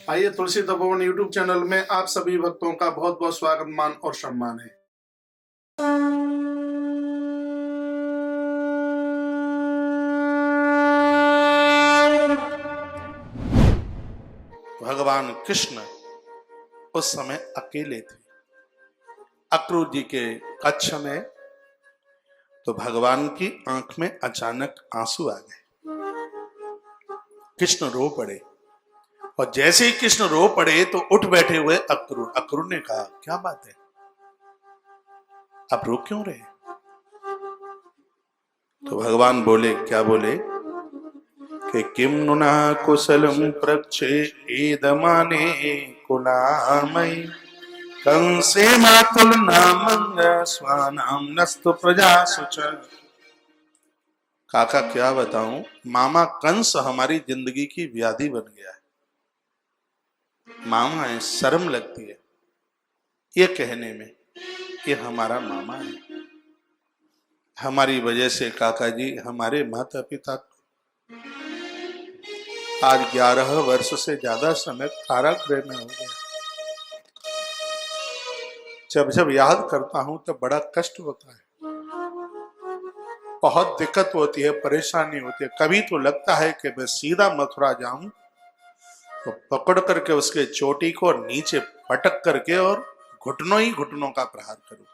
आइए तुलसी Tapovan YouTube channel में आप सभी भक्तों का बहुत बहुत स्वागत, मान और सम्मान है। भगवान कृष्ण उस समय अकेले थे अक्रूर जी के कक्ष में। तो भगवान की आंख में अचानक आंसू आ गए। कृष्ण रो पड़े और जैसे ही कृष्ण रो पड़े तो उठ बैठे हुए अक्रूर ने कहा, क्या बात है, आप रो क्यों रहे? तो भगवान बोले, क्या बोले कि किम नुना कुशलम प्रक्षे एदमाने कुलामय कंसे मातुल नामंग स्वानाम नस्तु प्रजा सुच। काका क्या बताऊं, मामा कंस हमारी जिंदगी की व्याधि बन गया है। मामा है, शर्म लगती है ये कहने में कि हमारा मामा है। हमारी वजह से काका जी हमारे माता पिता आज 11 वर्ष से ज्यादा समय कारागृह में हो गया। जब जब याद करता हूं तब बड़ा कष्ट होता है, बहुत दिक्कत होती है, परेशानी होती है। कभी तो लगता है कि मैं सीधा मथुरा जाऊं तो पकड़ करके उसके चोटी को नीचे पटक करके और घुटनों ही घुटनों का प्रहार करूं,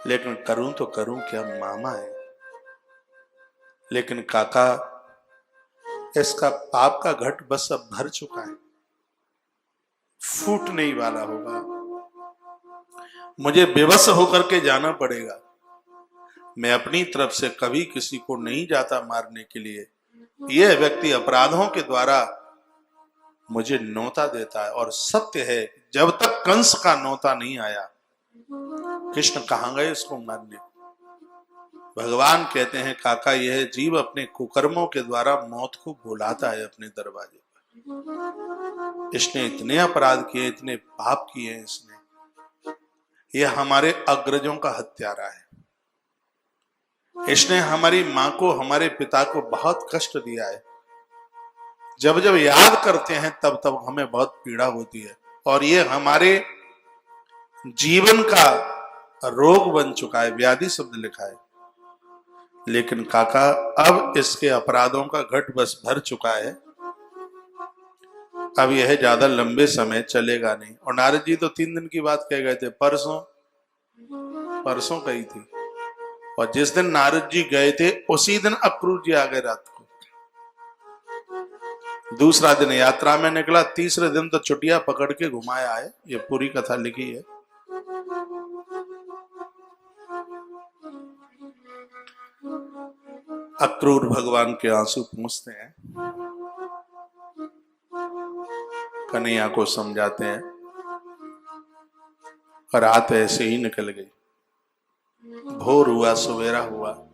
लेकिन करूं तो करूं क्या, मामा है। लेकिन काका, इसका पाप का घट बस अब भर चुका है, फूटने ही वाला होगा। मुझे बेबस होकर के जाना पड़ेगा। मैं अपनी तरफ से कभी किसी को नहीं जाता मारने के लिए। यह व्यक्ति अपराधों के द्वारा मुझे नौता देता है, और सत्य है जब तक कंस का नौता नहीं आया कृष्ण कहां गए इसको मारने। भगवान कहते हैं, काका यह जीव अपने कुकर्मों के द्वारा मौत को बुलाता है अपने दरवाजे पर। इसने इतने अपराध किए, इतने पाप किए इसने। यह हमारे अग्रजों का हत्यारा है। इसने हमारी मां को, हमारे पिता को बहुत कष्ट दिया है। जब जब याद करते हैं तब तब हमें बहुत पीड़ा होती है, और ये हमारे जीवन का रोग बन चुका है। व्याधि शब्द लिखा है। लेकिन काका, अब इसके अपराधों का घट बस भर चुका है, अब यह ज्यादा लंबे समय चलेगा नहीं। और नारद जी तो 3 दिन की बात कह गए थे, परसों कही थी। और जिस दिन नारद जी गए थे उसी दिन अक्रूर जी आ गए रात को। दूसरा दिन यात्रा में निकला, तीसरे दिन तो चुटिया पकड़ के घुमाया है। ये पूरी कथा लिखी है। अक्रूर भगवान के आंसू पूछते हैं, कन्हैया को समझाते हैं, और रात ऐसे ही निकल गई। भोर हुआ, सवेरा हुआ।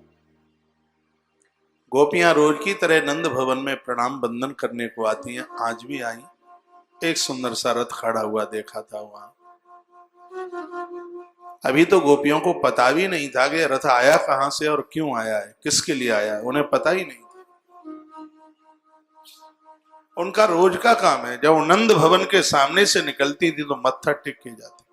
गोपियां रोज की तरह नंद भवन में प्रणाम बंदन करने को आती हैं। आज भी आई। एक सुंदर सा रथ खड़ा हुआ देखा था वहां। अभी तो गोपियों को पता भी नहीं था कि रथ आया कहां से और क्यों आया है, किसके लिए आया है, उन्हें पता ही नहीं था। उनका रोज का काम है, जब नंद भवन के सामने से निकलती थी तो मत्था टेक के जाती।